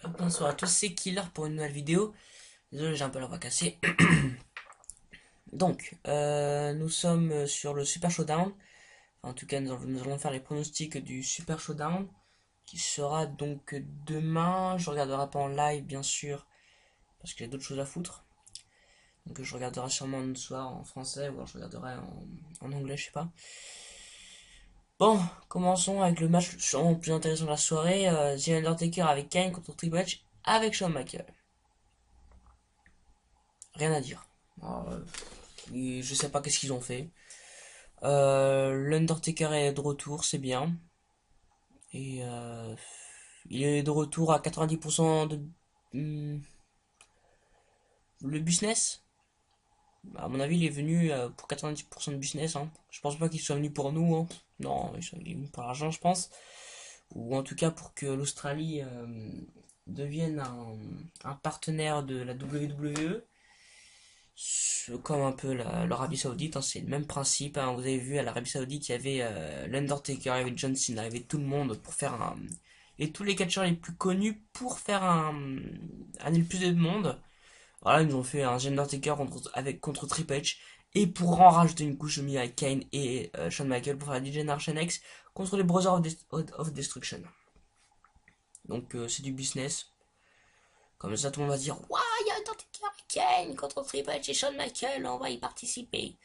Bonsoir à tous, c'est Killer pour une nouvelle vidéo. Désolé, j'ai un peu la voix cassée. Donc, nous sommes sur le Super Showdown. Enfin, en tout cas, nous allons faire les pronostics du Super Showdown, qui sera donc demain. Je regarderai pas en live, bien sûr, parce qu'il y a d'autres choses à foutre. Donc, je regarderai sûrement une soir en français, ou alors je regarderai en anglais, je sais pas. Bon, commençons avec le match sûrement le plus intéressant de la soirée. The Undertaker avec Kane contre Triple H avec Shawn Michaels. Rien à dire. Je sais pas qu'est-ce qu'ils ont fait. L'Undertaker est de retour, c'est bien. Et il est de retour à 90% de le business. À mon avis, il est venu pour 90% de business. Hein. Je pense pas qu'il soit venu pour nous. Hein. Non, il est venu pour l'argent, je pense. Ou en tout cas pour que l'Australie devienne un partenaire de la WWE. Comme un peu l'Arabie Saoudite, hein, c'est le même principe. Hein. Vous avez vu à l'Arabie Saoudite, il y avait l'Undertaker, il y avait John Cena, il y avait tout le monde pour faire un. Et tous les catcheurs les plus connus pour faire un le plus de monde. Voilà, ils nous ont fait un Undertaker contre Triple H. Et pour en rajouter une couche, mis avec Kane et Shawn Michaels pour faire la Generation X contre les Brothers of Destruction. Donc c'est du business. Comme ça, tout le monde va se dire waouh, il y a Undertaker et Kane contre Triple H et Shawn Michaels, on va y participer.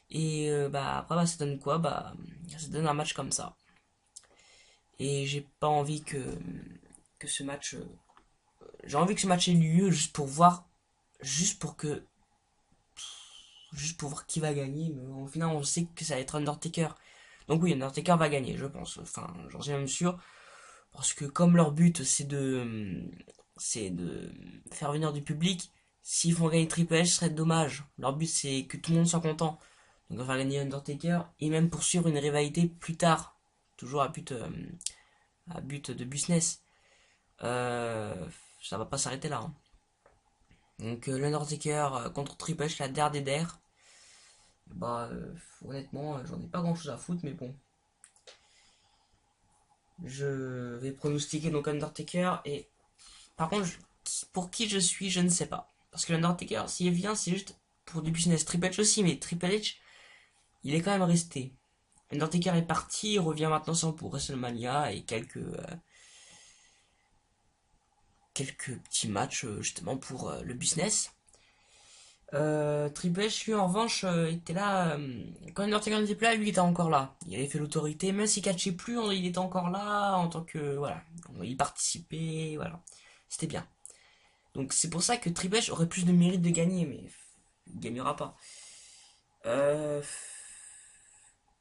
Et bah après bah, ça donne quoi? Bah ça donne un match comme ça. Et j'ai pas envie que ce match j'ai envie que ce match ait lieu juste pour voir juste pour que juste pour voir qui va gagner, mais au final on sait que ça va être Undertaker. Donc oui, Undertaker va gagner, je pense. Enfin, j'en suis même sûr parce que comme leur but c'est de faire venir du public, s'ils font gagner Triple H, ce serait dommage. Leur but c'est que tout le monde soit content. Donc on va faire gagner Undertaker et même poursuivre une rivalité plus tard. Toujours à but de business. Euh, Ça va pas s'arrêter là. Hein. Donc l'Undertaker contre Triple H, la der des der. Bah honnêtement, j'en ai pas grand chose à foutre, mais bon. Je vais pronostiquer donc Undertaker et par contre, pour qui je suis, je ne sais pas. Parce que l'Undertaker, s'il vient, c'est juste pour du business. Triple H aussi, mais Triple H, il est quand même resté. Undertaker est parti, il revient maintenant sans pour WrestleMania et quelques petits matchs justement pour le business. Triple H, lui, en revanche, était là. Quand Undertaker n'était plus là, lui, il était encore là. Il avait fait l'autorité, même s'il catchait plus, il était encore là en tant que. Voilà. Il participait, voilà. C'était bien. Donc c'est pour ça que Triple H aurait plus de mérite de gagner, mais il gagnera pas. Euh,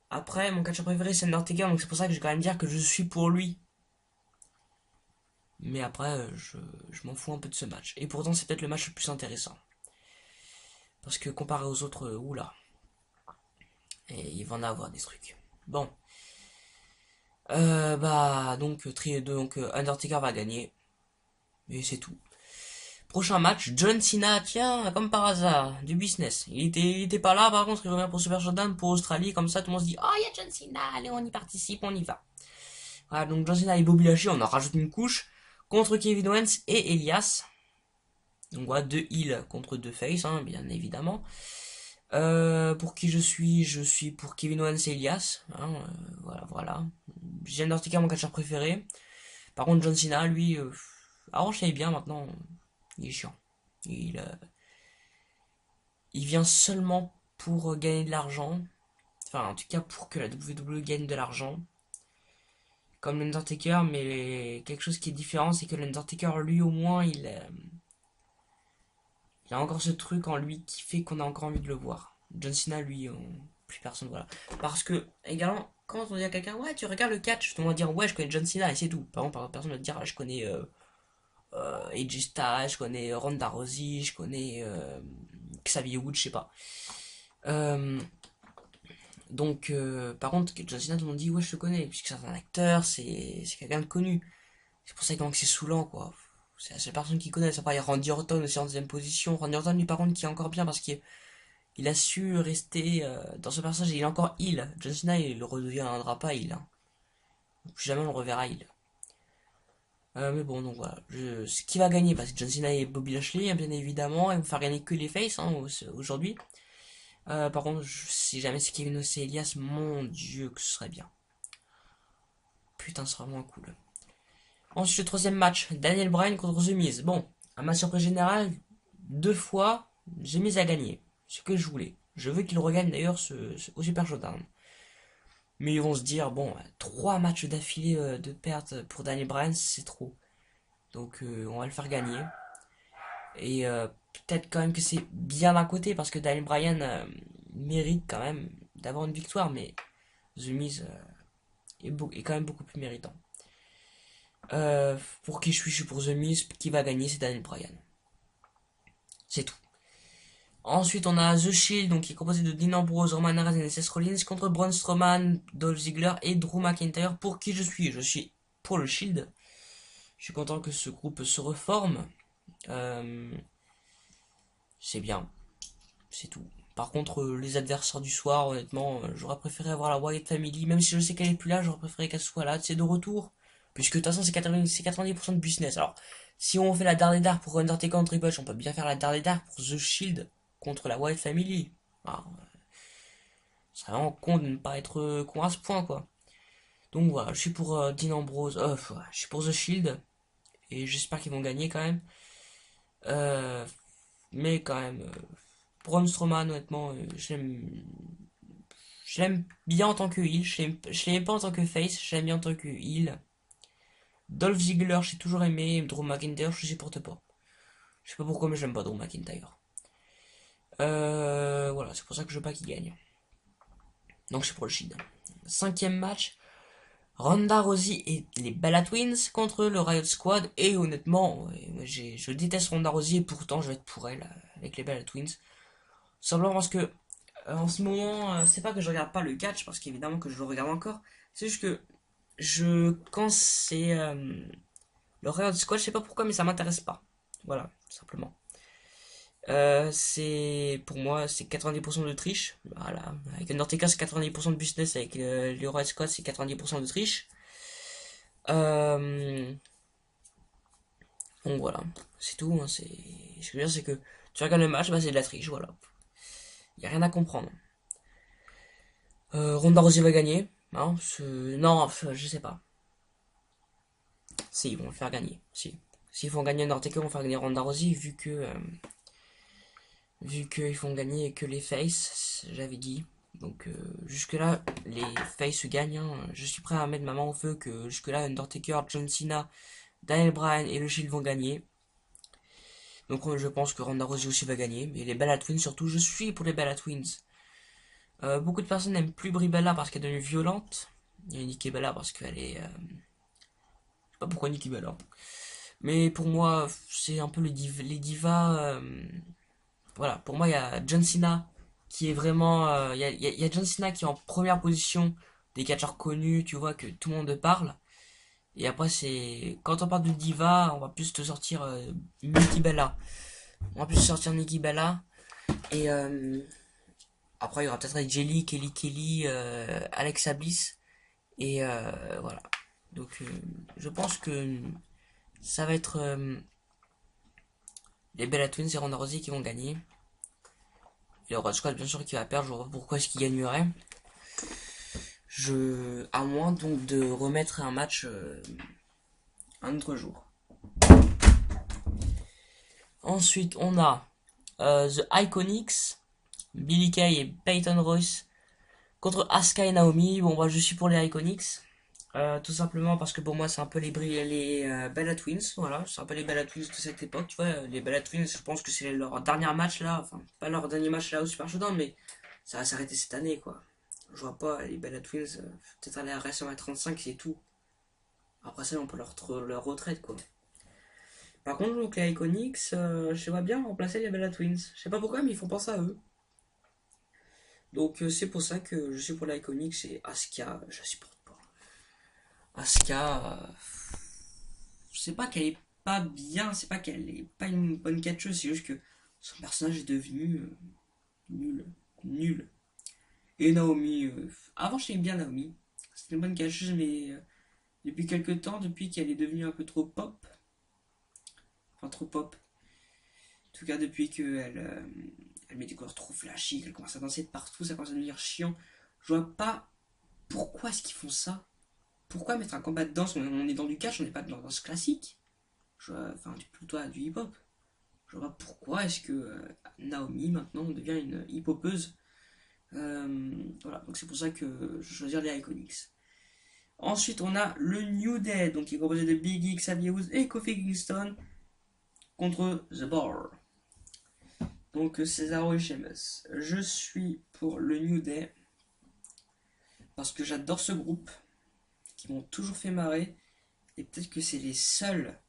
Après, mon catcheur préféré c'est Undertaker, donc c'est pour ça que je vais quand même dire que je suis pour lui. Mais après, je m'en fous un peu de ce match. Et pourtant, c'est peut-être le match le plus intéressant. Parce que comparé aux autres, oula. Et il va en avoir des trucs. Bon. Bah, donc Undertaker va gagner. Et c'est tout. Prochain match, John Cena, tiens, comme par hasard, du business. Il était pas là, par contre, il revient pour Super Showdown, pour Australie, comme ça, tout le monde se dit, oh, il y a John Cena, allez, on y participe, on y va. Voilà, donc John Cena et Bobby Lashley, on en rajoute une couche, contre Kevin Owens et Elias. Donc voilà, deux heels contre deux faces, hein, bien évidemment. Pour qui je suis pour Kevin Owens et Elias. Hein, voilà, voilà. J'ai Undertaker, mon catcheur préféré. Par contre, John Cena, lui, avant je savais bien, maintenant, il est chiant. Il vient seulement pour gagner de l'argent. Enfin, en tout cas, pour que la WWE gagne de l'argent. Comme l'Undertaker, mais quelque chose qui est différent, c'est que l'Undertaker, lui, au moins, il a encore ce truc en lui qui fait qu'on a encore envie de le voir. John Cena, lui, plus personne, voilà. Parce que, également, quand on dit à quelqu'un, ouais, tu regardes le catch, on va dire, ouais, je connais John Cena, et c'est tout. Par exemple, personne va te dire, ah, je connais AJ Styles, je connais Ronda Rousey, je connais Xavier Woods, je sais pas. Euh, donc, par contre, John Cena, tout le monde dit, ouais, je le connais, puisque c'est un acteur, c'est quelqu'un de connu. C'est pour ça que c'est saoulant, quoi. C'est la seule personne qui connaît. Après, il y a Randy Orton aussi en deuxième position. Randy Orton, lui, par contre, qui est encore bien parce qu'il a su rester dans ce personnage. Il est encore heal. John Cena, il le redeviendra pas heal. Hein. Plus jamais on le reverra heal. Mais bon, donc voilà. Ce qui va gagner, parce que John Cena et Bobby Lashley, hein, bien évidemment, ils vont faire gagner que les faces hein, aujourd'hui. Par contre, si jamais c'est Kevin Owens et Elias, mon dieu, que ce serait bien. Putain, ce serait vraiment cool. Ensuite, le troisième match, Daniel Bryan contre The Miz. Bon, à ma surprise générale, deux fois, The Miz a gagné. Ce que je voulais. Je veux qu'il regagne d'ailleurs au Super Showdown. Mais ils vont se dire, bon, trois matchs d'affilée de perte pour Daniel Bryan, c'est trop. Donc on va le faire gagner. Et peut-être quand même que c'est bien d'un côté, parce que Daniel Bryan mérite quand même d'avoir une victoire, mais The Miz est quand même beaucoup plus méritant. Pour qui je suis pour The Miz, qui va gagner, c'est Daniel Bryan. C'est tout. Ensuite, on a The Shield, donc qui est composé de Dean Ambrose, Roman Reigns et Seth Rollins contre Braun Strowman, Dolph Ziggler et Drew McIntyre. Pour qui je suis? Je suis pour le Shield. Je suis content que ce groupe se reforme. Euh, c'est bien, c'est tout. Par contre, les adversaires du soir, honnêtement, j'aurais préféré avoir la Wyatt Family, même si je sais qu'elle est plus là, j'aurais préféré qu'elle soit là, c'est de retour. Puisque de toute façon, c'est 90% de business. Alors, si on fait la Dark pour Undertaker contre Triple H, on peut bien faire la Dark pour The Shield contre la Wyatt Family. Ah, c'est vraiment con de ne pas être con à ce point, quoi. Donc voilà, je suis pour Dean Ambrose, ouais, je suis pour The Shield, et j'espère qu'ils vont gagner quand même. Euh, mais quand même, Braun Strowman, honnêtement, je l'aime bien en tant que heel, je l'aime pas en tant que face, je l'aime bien en tant que heel. Dolph Ziggler, j'ai toujours aimé, Drew McIntyre, je supporte pas. Je sais pas pourquoi, mais j'aime pas Drew McIntyre. Voilà, c'est pour ça que je veux pas qu'il gagne. Donc je suis pour le Shield. Cinquième match, Ronda Rousey et les Bella Twins contre le Riot Squad. Et honnêtement, je déteste Ronda Rousey et pourtant je vais être pour elle avec les Bella Twins. Simplement parce que en ce moment, c'est pas que je regarde pas le catch, parce qu'évidemment que je le regarde encore. C'est juste que quand c'est le Riot Squad, je sais pas pourquoi, mais ça m'intéresse pas. Voilà, simplement. C'est pour moi c'est 90% de triche. Voilà, avec Undertaker c'est 90% de business, avec le Riot Squad c'est 90% de triche. Euh, donc voilà, c'est tout. Hein, ce que je veux dire c'est que tu regardes le match, bah c'est de la triche, voilà. Y a rien à comprendre. Ronda Rousey va gagner. Hein, non, je sais pas. Si, ils vont le faire gagner. Si. S'ils font gagner Undertaker, ils vont faire gagner Ronda Rousey, vu qu'ils font gagner que les faces, j'avais dit. Donc jusque-là, les faces gagnent. Hein. Je suis prêt à mettre ma main au feu que jusque-là, Undertaker, John Cena, Daniel Bryan et le Shield vont gagner. Donc je pense que Ronda Rousey aussi va gagner. Mais les Bella Twins surtout, je suis pour les Bella Twins. Beaucoup de personnes n'aiment plus Brie Bella parce qu'elle est devenue violente. Il y a Nikki Bella parce qu'elle est... je sais pas pourquoi Nikki Bella. Mais pour moi, c'est un peu les divas. Voilà, pour moi, il y a John Cena qui est vraiment. Il y a John Cena qui est en première position des catcheurs connus, tu vois, que tout le monde parle. Et après, c'est. Quand on parle de diva, on va plus te sortir Nikki Bella. On va plus te sortir Nikki Bella. Et après, il y aura peut-être Jelly, Kelly, Alexa Bliss. Et voilà. Donc, je pense que ça va être les Bella Twins et Ronda Rousey qui vont gagner. Et le Rod Squad, bien sûr, qui va perdre. Je vois pas pourquoi est-ce qu'il gagnerait. À moins donc de remettre un match un autre jour. Ensuite, on a The Iconics, Billy Kay et Peyton Royce contre Asuka et Naomi. Bon, moi, je suis pour les Iconics. Tout simplement parce que pour moi, c'est un peu les Bella Twins. Voilà, c'est un peu les Bella Twins de cette époque. Tu vois, les Bella Twins, je pense que c'est leur dernier match là. Enfin, pas leur dernier match là au Super Showdown, mais ça va s'arrêter cette année, quoi. Je vois pas les Bella Twins, peut-être aller à WrestleMania 35, c'est tout. Après ça, on peut leur retraite, quoi. Par contre, donc les Iconics, je vois bien remplacer les Bella Twins. Je sais pas pourquoi, mais ils font penser à eux. Donc c'est pour ça que je suis pour les Iconics et Asuka, je supporte pas. Asuka, c'est pas qu'elle est pas bien, c'est pas qu'elle est pas une bonne catcheuse, c'est juste que son personnage est devenu nul. Nul. Et Naomi, avant j'aimais bien Naomi. C'était une bonne catcheuse, mais depuis quelques temps, depuis qu'elle est devenue un peu trop pop, enfin trop pop, en tout cas depuis qu'elle elle met des couleurs trop flashy, qu'elle commence à danser de partout, ça commence à devenir chiant. Je vois pas pourquoi est-ce qu'ils font ça. Pourquoi mettre un combat de danse? On est dans du catch, on n'est pas dans la danse classique. Enfin, plutôt à du hip-hop. Je vois pas pourquoi est-ce que Naomi maintenant devient une hip-hopeuse. Voilà, donc c'est pour ça que je vais choisir les Iconics. Ensuite, on a le New Day, donc qui est composé de Big E, Xavier Woods et Kofi Kingston contre The Bar. Donc Cesaro et Sheamus. Je suis pour le New Day parce que j'adore ce groupe qui m'ont toujours fait marrer et peut-être que c'est les seuls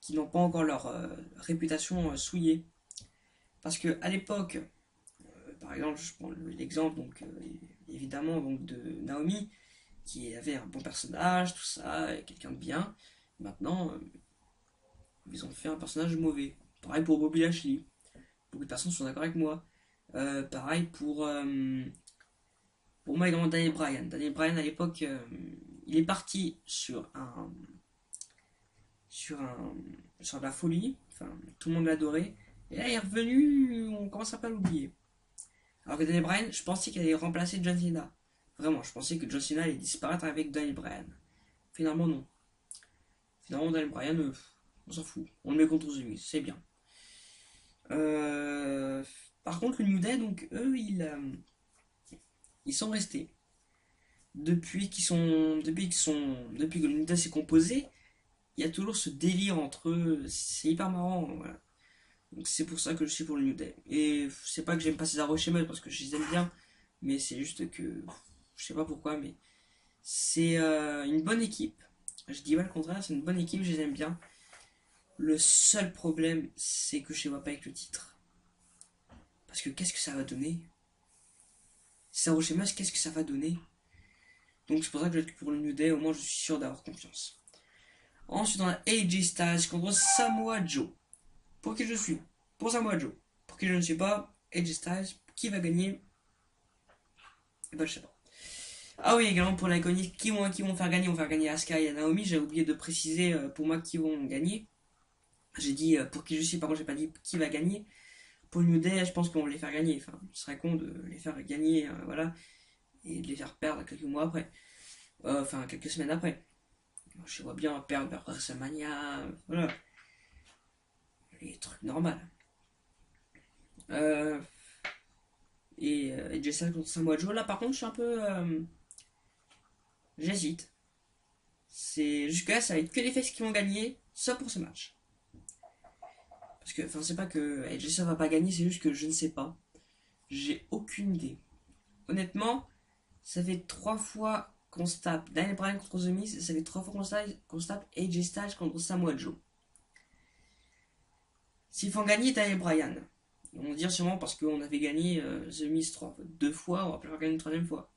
qui n'ont pas encore leur réputation souillée. Parce que à l'époque, par exemple, je prends l'exemple donc évidemment donc de Naomi qui avait un bon personnage, tout ça, et quelqu'un de bien. Maintenant, ils ont fait un personnage mauvais. Pareil pour Bobby Lashley. Beaucoup de personnes sont d'accord avec moi. Pareil pour moi également Daniel Bryan. Daniel Bryan à l'époque, il est parti sur de la folie. Enfin, tout le monde l'adorait. Et là, il est revenu, on commence un peu à l'oublier. Alors que Daniel Bryan, je pensais qu'il allait remplacer John Cena. Vraiment, je pensais que John Cena allait disparaître avec Daniel Bryan. Finalement, non. Finalement, Daniel Bryan, on s'en fout. On le met contre The Miz, c'est bien. Euh, Par contre, le New Day, donc, eux, ils sont restés. Depuis que le New Day s'est composé, il y a toujours ce délire entre eux. C'est hyper marrant, voilà. Donc c'est pour ça que je suis pour le New Day. Et c'est pas que j'aime pas Cesaro et Sheamus parce que je les aime bien, mais c'est juste que je sais pas pourquoi, mais c'est une bonne équipe. Je dis pas le contraire, c'est une bonne équipe, je les aime bien. Le seul problème, c'est que je les vois pas avec le titre. Parce que qu'est-ce que ça va donner? Cesaro et Sheamus, qu'est-ce que ça va donner? Donc c'est pour ça que je vais être pour le New Day, au moins je suis sûr d'avoir confiance. Ensuite on a AJ Styles contre Samoa Joe. Pour qui je suis? Pour Samoa Joe. Pour qui je ne suis pas? AJ Styles. Qui va gagner? Et ben je sais pas. Ah oui, également pour l'iconique, qui vont faire gagner? On va faire gagner Asuka et Naomi. J'ai oublié de préciser pour moi qui vont gagner. J'ai dit pour qui je suis, par contre j'ai pas dit qui va gagner. Pour le New Day, je pense qu'on va les faire gagner. Enfin, ce serait con de les faire gagner, voilà, et de les faire perdre quelques mois après. Enfin, quelques semaines après. Je vois bien perdre vers WrestleMania, voilà, les trucs normaux. Euh, et Jessa contre Samoa Joe, là par contre, je suis un peu. J'hésite. Jusque-là, ça va être que les fesses qui vont gagner, sauf pour ce match. Parce que, enfin, c'est pas que Jessa va pas gagner, c'est juste que je ne sais pas. J'ai aucune idée. Honnêtement, ça fait 3 fois qu'on se tape Daniel Bryan contre The Miz, ça fait 3 fois qu'on se tape AJ Styles contre Samoa Joe. S'ils font gagner Daniel Bryan, ils vont dire sûrement parce qu'on avait gagné The Miz 2 fois, on va pas faire gagner une troisième fois.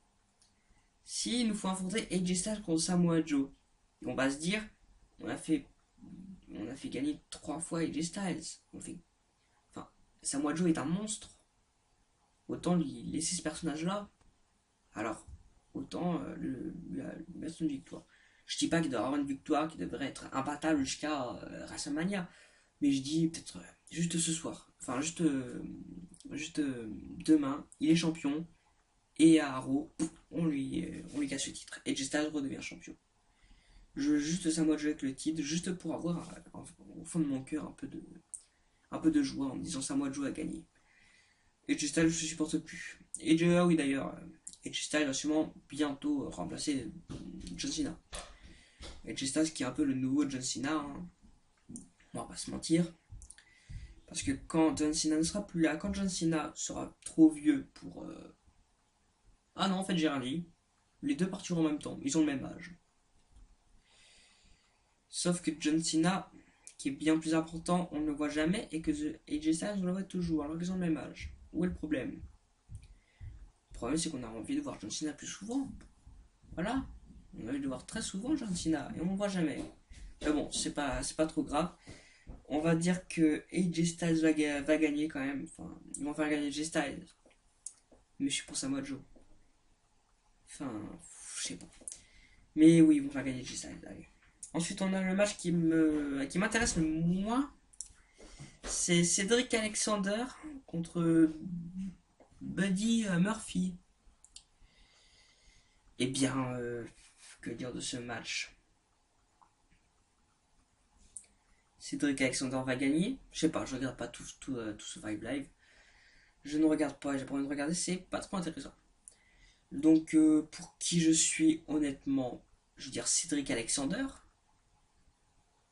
S'il nous faut affronter AJ Styles contre Samoa Joe, on va se dire, on a fait, on a fait gagner 3 fois AJ Styles. Enfin, Samoa Joe est un monstre. Autant lui laisser ce personnage-là. Alors, autant lui mettre une victoire. Je dis pas qu'il doit avoir une victoire qui devrait être imbattable jusqu'à WrestleMania. Mais je dis peut-être juste ce soir. Enfin, juste demain, il est champion. Et à Raw, on lui casse le titre. Et Styles redevient champion. Je veux juste Samoa Joe avec le titre, juste pour avoir au fond de mon cœur un peu de joie en me disant Samoa Joe a gagné. Et Styles, je ne supporte plus. Et oui d'ailleurs, et Styles va sûrement bientôt remplacer John Cena. Et Styles qui est un peu le nouveau John Cena, hein. On va pas se mentir. Parce que quand John Cena ne sera plus là, quand John Cena sera trop vieux pour. Ah non, en fait, j'ai rien dit. Les deux partiront en même temps. Ils ont le même âge. Sauf que John Cena, qui est bien plus important, on ne le voit jamais. Et que AJ Styles, on le voit toujours, alors qu'ils ont le même âge. Où est le problème? Le problème, c'est qu'on a envie de voir John Cena plus souvent. Voilà. On a envie de voir très souvent John Cena. Et on ne le voit jamais. Mais bon, c'est pas trop grave. On va dire que AJ Styles va gagner quand même. Enfin, ils vont faire gagner AJ Styles. Mais je suis pour Samoa Joe. Enfin, je sais pas. Mais oui, ils vont faire gagner G-Style. Allez. Ensuite, on a le match qui m'intéresse le moins. C'est Cédric Alexander contre Buddy Murphy. Eh bien, que dire de ce match? Cédric Alexander va gagner. Je sais pas, je regarde pas tout ce Vibe Live. Je ne regarde pas, j'ai pas envie de regarder, c'est pas trop intéressant. Donc, pour qui je suis, honnêtement, je veux dire Cédric Alexander.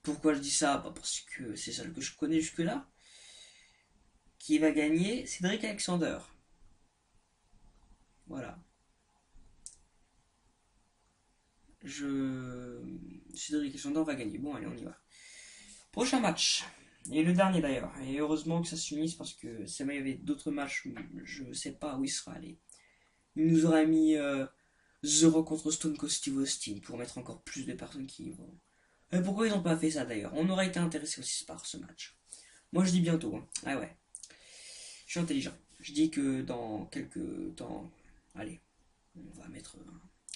Pourquoi je dis ça? Bah, parce que c'est celle que je connais jusque-là. Qui va gagner? Cédric Alexander. Voilà. Je... Cédric Alexander va gagner. Bon, allez, on y va. Prochain match. Et le dernier d'ailleurs. Et heureusement que ça s'unisse parce que si il y avait d'autres matchs, je ne sais pas où il sera allé. Il nous aurait mis The Rock contre Stone Cold Steve Austin pour mettre encore plus de personnes qui y vont. Et pourquoi ils n'ont pas fait ça d'ailleurs? On aurait été intéressé aussi par ce match. Moi je dis bientôt. Hein. Ah ouais. Je suis intelligent. Je dis que dans quelques temps. Allez, on va mettre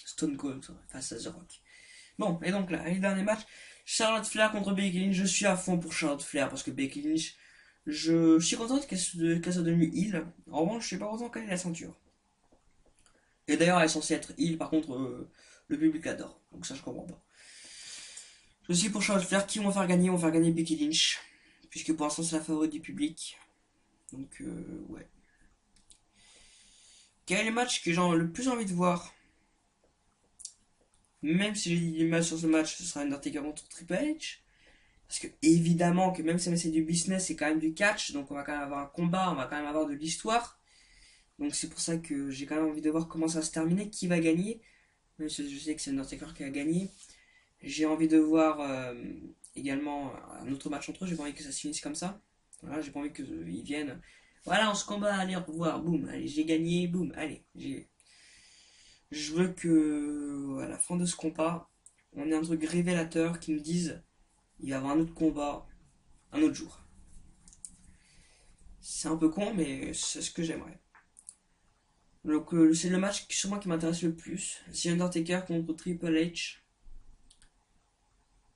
Stone Cold face à The Rock. Bon, et donc là, les derniers matchs. Charlotte Flair contre Becky Lynch. Je suis à fond pour Charlotte Flair parce que Becky Lynch, je suis content qu'elle soit devenue heel. En revanche, je suis pas content qu'elle ait la ceinture. Et d'ailleurs, elle est censée être heel, par contre, le public l'adore. Donc ça, je comprends pas. Je suis pour Charlotte Flair. Qui vont faire gagner? On va faire gagner Becky Lynch. Puisque pour l'instant, c'est la favorite du public. Donc, ouais. Quel est le match que j'ai le plus envie de voir? Même si j'ai dit du mal sur ce match, ce sera Undertaker contre Triple H. Parce que évidemment que même si c'est du business, c'est quand même du catch, donc on va quand même avoir un combat, on va quand même avoir de l'histoire. Donc c'est pour ça que j'ai quand même envie de voir comment ça va se terminer, qui va gagner. Même si je sais que c'est Undertaker qui a gagné. J'ai envie de voir également un autre match entre eux, j'ai pas envie que ça se finisse comme ça. Voilà, j'ai pas envie qu'ils viennent. Voilà, on se combat, allez, au revoir, boum, allez, j'ai gagné, boum, allez. Je veux que à la fin de ce combat, on ait un truc révélateur qui me dise il va y avoir un autre combat un autre jour. C'est un peu con, mais c'est ce que j'aimerais. Donc c'est le match sur moi qui m'intéresse le plus. C'est Undertaker contre Triple H.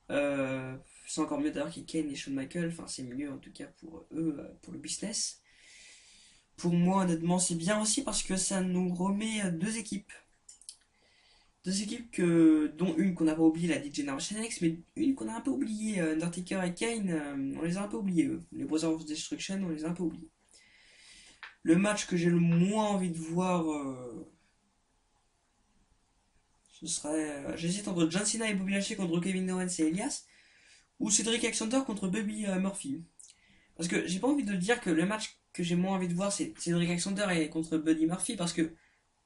C'est encore mieux d'ailleurs qu'il Kane et Shawn Michaels. Enfin, c'est mieux en tout cas pour eux, pour le business. Pour moi, honnêtement, c'est bien aussi parce que ça nous remet deux équipes. Deux équipes dont une qu'on n'a pas oubliée, la DJ Generation X, mais une qu'on a un peu oubliée, Undertaker et Kane, on les a un peu oubliés eux. Les Brothers of Destruction, on les a un peu oubliés. Le match que j'ai le moins envie de voir, ce serait. J'hésite entre John Cena et Bobby Lashley contre Kevin Owens et Elias, ou Cedric Alexander contre Bobby Murphy. Parce que j'ai pas envie de dire que le match que j'ai moins envie de voir, c'est Cedric Alexander et contre Buddy Murphy, parce que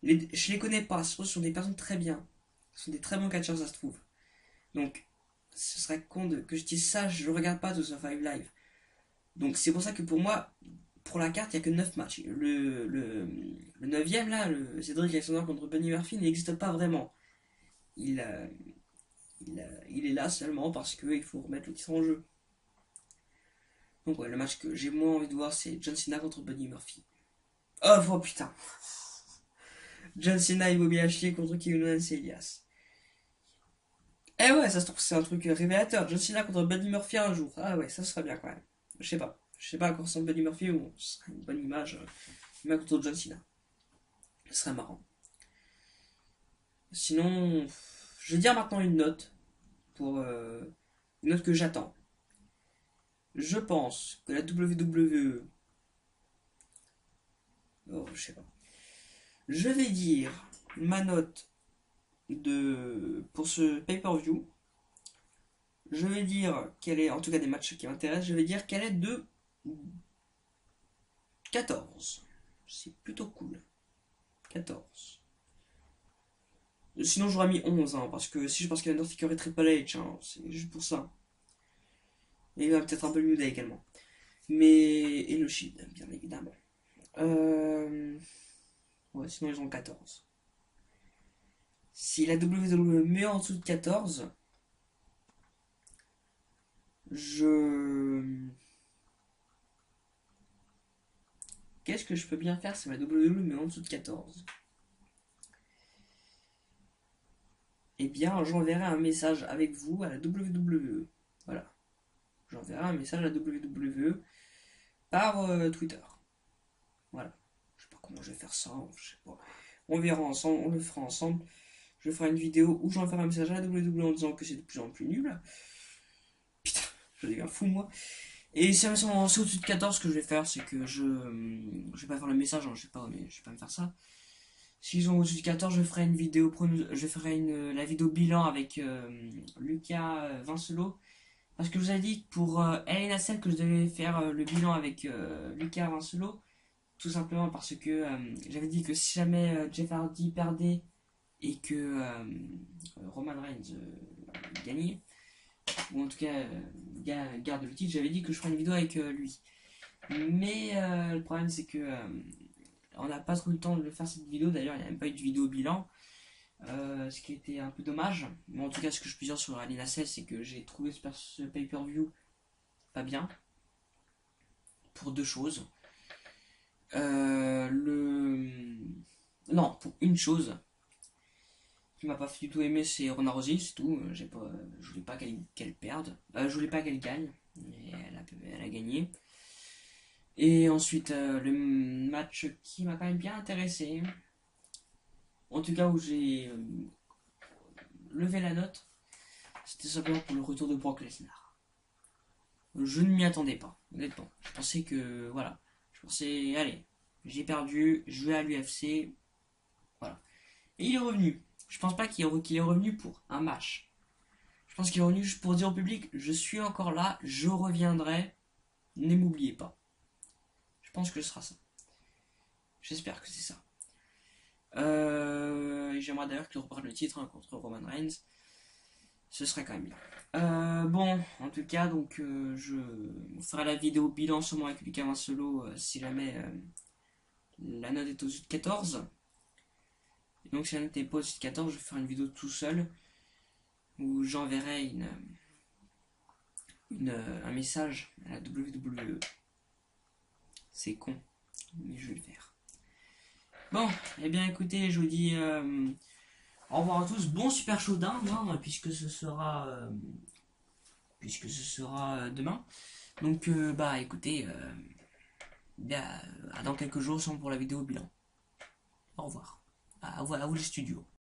je les connais pas. Ce sont des personnes très bien. Ce sont des très bons catcheurs, ça se trouve. Donc, ce serait con que je dise ça, je ne regarde pas tout sur 5 Live. Donc, c'est pour ça que pour moi, pour la carte, il n'y a que 9 matchs. Le 9ème, là, le Cedric Alexander contre Buddy Murphy, n'existe pas vraiment. Il, il est là seulement parce qu'il faut remettre le titre en jeu. Donc, ouais, le match que j'ai moins envie de voir, c'est John Cena contre Buddy Murphy. Oh putain! John Cena et Bobby Lashley contre Kevin Owens et Elias. Eh ouais, ça se trouve, c'est un truc révélateur. John Cena contre Buddy Murphy un jour. Ah ouais, ça serait bien quand même. Je sais pas. Je sais pas à quoi ressemble Buddy Murphy, mais bon, ce serait une bonne image. Mais contre John Cena. Ce serait marrant. Sinon, je vais dire maintenant une note. Pour une note que j'attends. Je pense que la WWE. Oh, je sais pas. Je vais dire ma note pour ce pay-per-view. Je vais dire quelle est, en tout cas des matchs qui m'intéressent, je vais dire qu'elle est de 14. C'est plutôt cool. 14. Sinon j'aurais mis 11, hein, parce que si je pense qu'il y a Undertaker et Triple H, hein, c'est juste pour ça. Et peut-être un peu le New Day également. Mais. Et le Shield, bien évidemment. Euh... Ouais, sinon ils ont 14. Si la WWE met en dessous de 14, je. Qu'est-ce que je peux bien faire si la WWE met en dessous de 14? eh bien j'enverrai un message avec vous à la WWE. Voilà, j'enverrai un message à la WWE par Twitter. Voilà, je sais pas comment je vais faire ça, je sais pas. On verra ensemble, on le fera ensemble. Je ferai une vidéo où j'enverrai un message à la WWE en disant que c'est de plus en plus nul. Putain, je deviens fou moi. Et si elles sont au-dessus de 14, ce que je vais faire, c'est que je vais pas faire le message, hein, je sais pas, mais je vais pas me faire ça. S'ils ont au-dessus de 14, je ferai une vidéo, je ferai la vidéo bilan avec Lucas Vincelo. Parce que je vous ai dit pour Elena Cell que je devais faire le bilan avec Lucas Vincelo. Tout simplement parce que j'avais dit que si jamais Jeff Hardy perdait et que Roman Reigns gagnait, ou en tout cas garde le titre, j'avais dit que je ferais une vidéo avec lui. Mais le problème c'est que on n'a pas trop eu le temps de faire cette vidéo, d'ailleurs il n'y a même pas eu de vidéo bilan, ce qui était un peu dommage. Mais en tout cas ce que je peux dire sur Alina Cell, c'est que j'ai trouvé ce pay-per-view pas bien, pour deux choses. Non, pour une chose qui m'a pas du tout aimé, c'est Ronda Rousey, c'est tout. Je voulais pas qu'elle perde. Je voulais pas qu'elle gagne. Mais elle a gagné. Et ensuite, le match qui m'a quand même bien intéressé. En tout cas, où j'ai levé la note, c'était simplement pour le retour de Brock Lesnar. Je ne m'y attendais pas, honnêtement. Je pensais que, voilà. Je pensais, allez, j'ai perdu, je vais à l'UFC. Voilà. Et il est revenu. Je pense pas qu'il est revenu pour un match. Je pense qu'il est revenu juste pour dire au public, je suis encore là, je reviendrai, ne m'oubliez pas. Je pense que ce sera ça. J'espère que c'est ça. J'aimerais d'ailleurs qu'il reprenne le titre hein, contre Roman Reigns. Ce serait quand même bien. Bon, en tout cas, donc je ferai la vidéo bilan sûrement avec Lucas Vincelo si jamais la note est au-dessus de 14. Et donc si la note n'est pas au-dessus de 14, je vais faire une vidéo tout seul où j'enverrai un message à la WWE. C'est con, mais je vais le faire. Bon, eh bien écoutez, je vous dis au revoir à tous. Bon super showdown, hein, puisque ce sera demain. Donc bah écoutez, bien, à dans quelques jours, sans pour la vidéo bilan. Au revoir. À vous les studios.